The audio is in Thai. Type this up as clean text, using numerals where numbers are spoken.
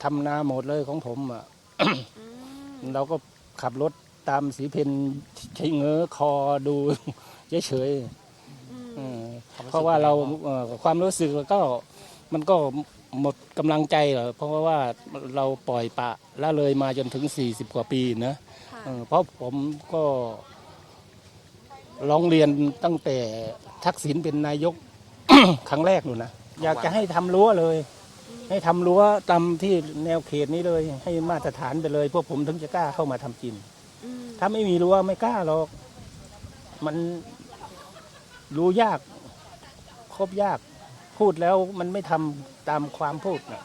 ทำนาหมดเลยของผมอ่ะ เราก็ขับรถตามสีเพนใช้เงื้อคอดู เฉยๆเพราะว่าเราความรู้สึกก็มันก็หมดกำลังใจเหรอเพราะว่าเราปล่อยปะละเลยมาจนถึง40 กว่าปีนะเพราะผมก็ร้องเรียนตั้งแต่ทักษิณเป็นนายก ครั้งแรกนู่นนะอยากจะให้ทำรั้วเลยให้ทำรั้วตามที่แนวเขตนี้เลยให้มาตรฐานไปเลยพวกผมถึงจะกล้าเข้ามาทำกินถ้าไม่มีรั้วไม่กล้าหรอกมันรู้ยากครบยากพูดแล้วมันไม่ทำตามความพูดนะ